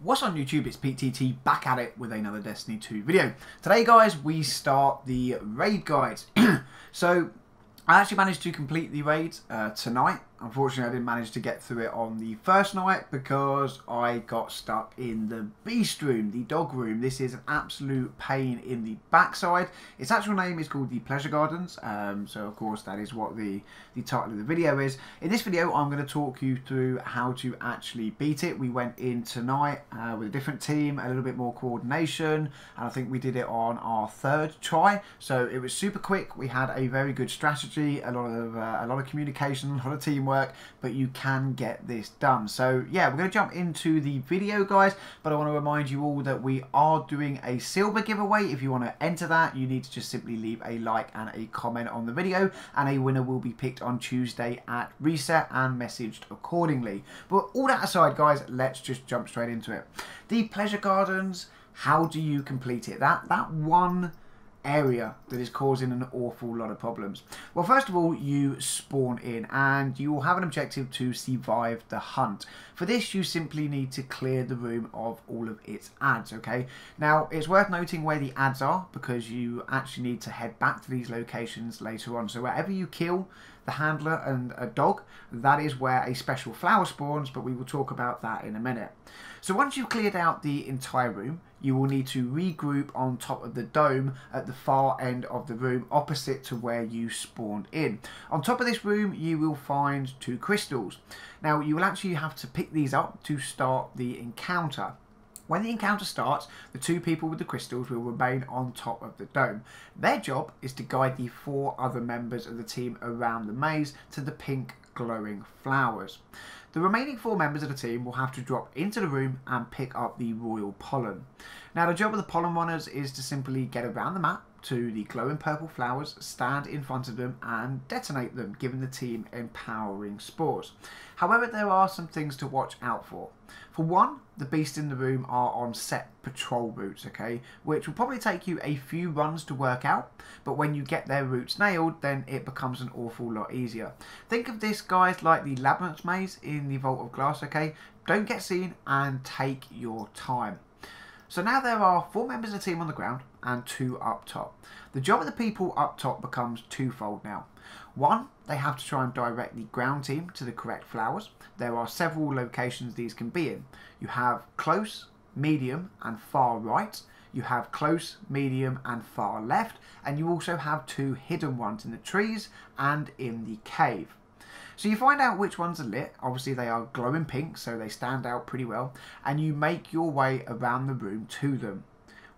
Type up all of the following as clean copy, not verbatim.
What's on YouTube? It's PeteTT back at it with another Destiny 2 video. Today guys, we start the raid guides. So I actually managed to complete the raid tonight. Unfortunately, I didn't manage to get through it on the first night because I got stuck in the beast room, the dog room. This is an absolute pain in the backside. Its actual name is called the Pleasure Gardens. So of course that is what the title of the video is. In this video, I'm going to talk you through how to actually beat it. We went in tonight with a different team, a little bit more coordination, and I think we did it on our third try. So it was super quick. We had a very good strategy, a lot of communication, a lot of teamwork. But you can get this done. So yeah, we're going to jump into the video guys, but I want to remind you all that we are doing a silver giveaway. If you want to enter that, you need to just simply leave a like and a comment on the video, and a winner will be picked on Tuesday at reset and messaged accordingly. But all that aside guys, let's just jump straight into it. The Pleasure Gardens, how do you complete it? That one area that is causing an awful lot of problems. Well, first of all, you spawn in and you will have an objective to survive the hunt. For this, you simply need to clear the room of all of its ads, okay? Now, it's worth noting where the ads are because you actually need to head back to these locations later on. So wherever you kill the handler and a dog, that is where a special flower spawns, but we will talk about that in a minute. So once you've cleared out the entire room, you will need to regroup on top of the dome at the far end of the room opposite to where you spawned in. On top of this room, you will find 2 crystals. Now, you will actually have to pick these up to start the encounter. When the encounter starts, the 2 people with the crystals will remain on top of the dome. Their job is to guide the 4 other members of the team around the maze to the pink glowing flowers. The remaining 4 members of the team will have to drop into the room and pick up the royal pollen. Now, the job of the pollen runners is to simply get around the map to the glowing purple flowers, stand in front of them and detonate them, giving the team empowering spores. However, there are some things to watch out for. For one, the beasts in the room are on set patrol routes, okay, which will probably take you a few runs to work out, but when you get their routes nailed, then it becomes an awful lot easier. Think of this, guys, like the Labyrinth maze in the Vault of Glass, okay? Don't get seen and take your time. So now there are 4 members of the team on the ground and 2 up top. The job of the people up top becomes twofold now. One, they have to try and direct the ground team to the correct flowers. There are several locations these can be in. You have close, medium and far right. You have close, medium and far left. And you also have 2 hidden ones in the trees and in the cave. So you find out which ones are lit. Obviously they are glowing pink, so they stand out pretty well. And you make your way around the room to them.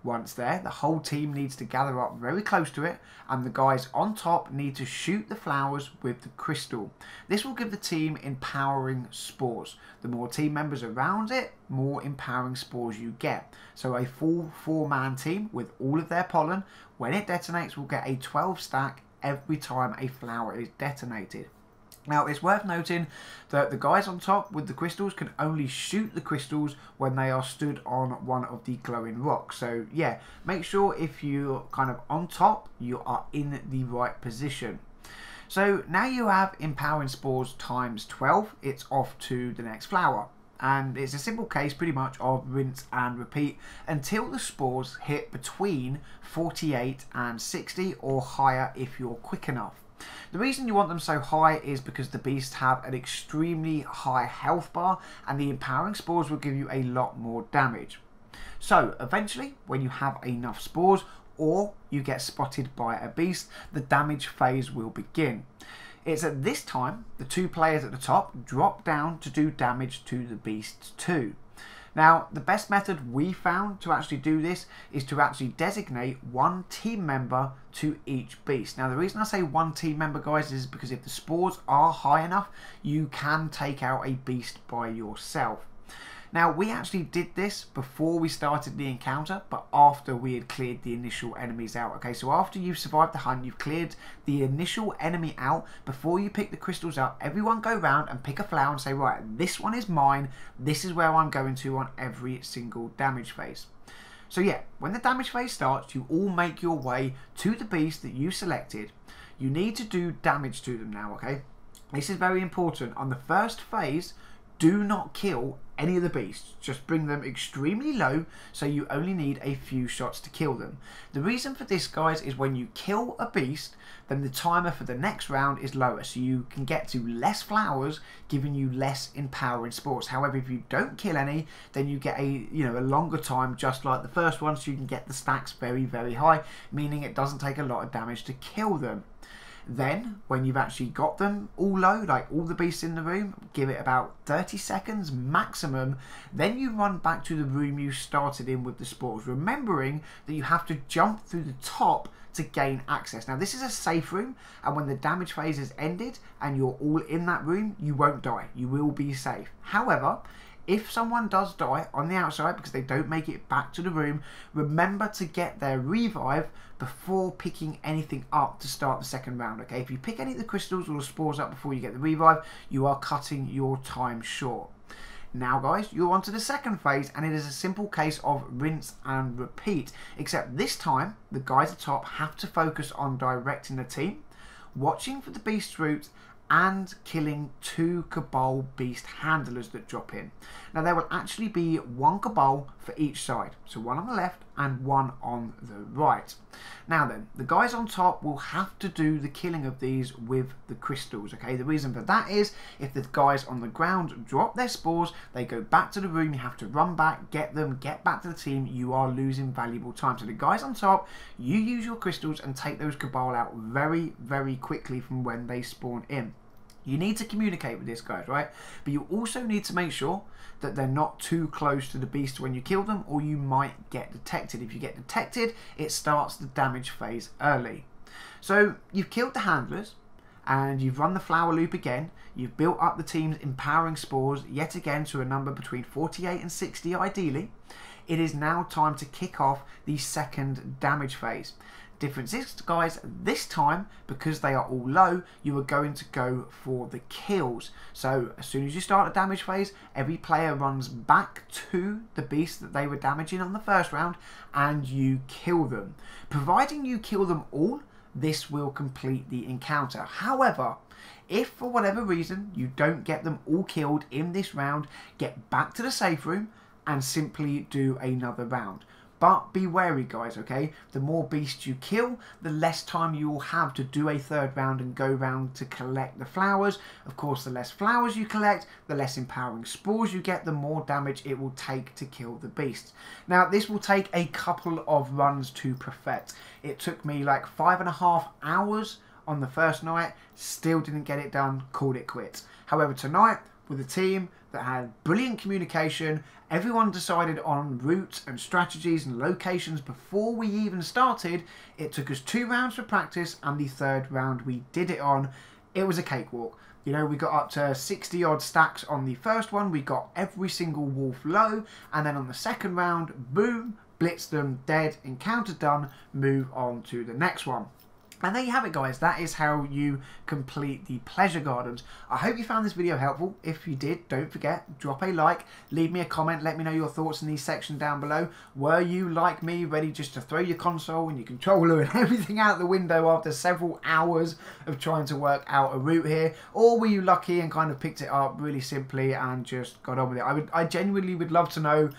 Once there, the whole team needs to gather up very close to it, and the guys on top need to shoot the flowers with the crystal. This will give the team empowering spores. The more team members around it, more empowering spores you get. So a full 4-man team with all of their pollen, when it detonates, will get a 12 stack every time a flower is detonated. Now, it's worth noting that the guys on top with the crystals can only shoot the crystals when they are stood on one of the glowing rocks. So, yeah, make sure if you're kind of on top, you are in the right position. So, now you have empowering spores times 12. It's off to the next flower. And it's a simple case pretty much of rinse and repeat until the spores hit between 48 and 60 or higher if you're quick enough. The reason you want them so high is because the beasts have an extremely high health bar and the empowering spores will give you a lot more damage. So eventually, when you have enough spores or you get spotted by a beast, the damage phase will begin. It's at this time the 2 players at the top drop down to do damage to the beasts too. Now, the best method we found to actually do this is to actually designate 1 team member to each beast. Now, the reason I say 1 team member, guys, is because if the spores are high enough, you can take out a beast by yourself. Now, we actually did this before we started the encounter, but after we had cleared the initial enemies out. Okay, so after you've survived the hunt, you've cleared the initial enemy out, before you pick the crystals up, everyone go round and pick a flower and say, right, this one is mine, this is where I'm going to on every single damage phase. So yeah, when the damage phase starts, you all make your way to the beast that you selected. You need to do damage to them now, okay? This is very important. On the first phase, do not kill any of the beasts. Just bring them extremely low so you only need a few shots to kill them. The reason for this, guys, is when you kill a beast, then the timer for the next round is lower, so you can get to less flowers, giving you less empowering spores. However, if you don't kill any, then you get a longer time, just like the first one, so you can get the stacks very, very high, meaning it doesn't take a lot of damage to kill them. Then, when you've actually got them all low, like all the beasts in the room, give it about 30 seconds maximum, then you run back to the room you started in with the spores, remembering that you have to jump through the top to gain access. Now, this is a safe room, and when the damage phase is ended and you're all in that room, you won't die. You will be safe. However, if someone does die on the outside because they don't make it back to the room, remember to get their revive before picking anything up to start the second round, okay? If you pick any of the crystals or the spores up before you get the revive, you are cutting your time short. Now, guys, you're on to the second phase, and it is a simple case of rinse and repeat, except this time the guys at the top have to focus on directing the team, watching for the beast route, and killing 2 Cabal beast handlers that drop in. Now, there will actually be 1 Cabal for each side, so 1 on the left and 1 on the right. Now then, the guys on top will have to do the killing of these with the crystals, okay? The reason for that is if the guys on the ground drop their spores, they go back to the room, you have to run back, get them, get back to the team, you are losing valuable time. So the guys on top, you use your crystals and take those Cabal out very, very quickly from when they spawn in. You need to communicate with this, guys, right? But you also need to make sure that they're not too close to the beast when you kill them, or you might get detected. If you get detected, it starts the damage phase early. So you've killed the handlers, and you've run the flower loop again. You've built up the team's empowering spores yet again to a number between 48 and 60 ideally. It is now time to kick off the second damage phase. Difference is, guys, this time, because they are all low, you are going to go for the kills. So as soon as you start the damage phase, every player runs back to the beast that they were damaging on the first round, and you kill them. Providing you kill them all, this will complete the encounter. However, if for whatever reason you don't get them all killed in this round, get back to the safe room and simply do another round. But be wary, guys, okay? The more beasts you kill, the less time you will have to do a third round and go round to collect the flowers. Of course, the less flowers you collect, the less empowering spores you get, the more damage it will take to kill the beasts. Now, this will take a couple of runs to perfect. It took me like 5.5 hours on the first night, still didn't get it done, called it quits. However, tonight, with a team that had brilliant communication, everyone decided on routes and strategies and locations before we even started. It took us 2 rounds for practice, and the third round we did it on. It was a cakewalk. You know, we got up to 60 odd stacks on the first one. We got every single wolf low, and then on the second round, boom, blitz them, dead, encounter done, move on to the next one. And there you have it, guys. That is how you complete the pleasure gardens. I hope you found this video helpful. If you did, don't forget, drop a like, leave me a comment, let me know your thoughts in the section down below. Were you, like me, ready just to throw your console and your controller and everything out the window after several hours of trying to work out a route here? Or were you lucky and kind of picked it up really simply and just got on with it? I genuinely would love to know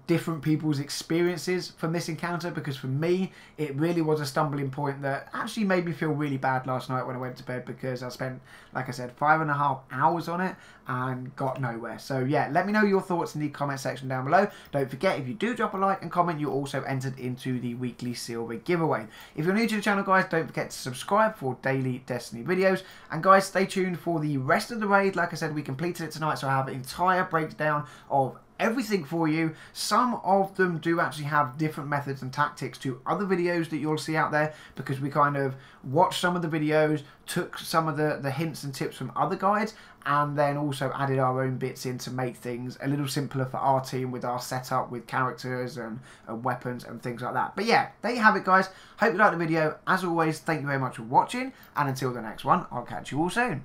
different people's experiences from this encounter, because for me it really was a stumbling point that actually made me feel really bad last night when I went to bed, because I spent, like I said, 5.5 hours on it and got nowhere. So yeah, let me know your thoughts in the comment section down below. Don't forget, if you do drop a like and comment, you're also entered into the weekly silver giveaway. If you're new to the channel, guys, don't forget to subscribe for daily Destiny videos, and guys, stay tuned for the rest of the raid. Like I said, we completed it tonight, so I have an entire breakdown of everything for you. Some of them do actually have different methods and tactics to other videos that you'll see out there, because we kind of watched some of the videos, took some of the hints and tips from other guides, and then also added our own bits in to make things a little simpler for our team with our setup with characters and weapons and things like that. But yeah, there you have it, guys. Hope you liked the video. As always, thank you very much for watching, and until the next one, I'll catch you all soon.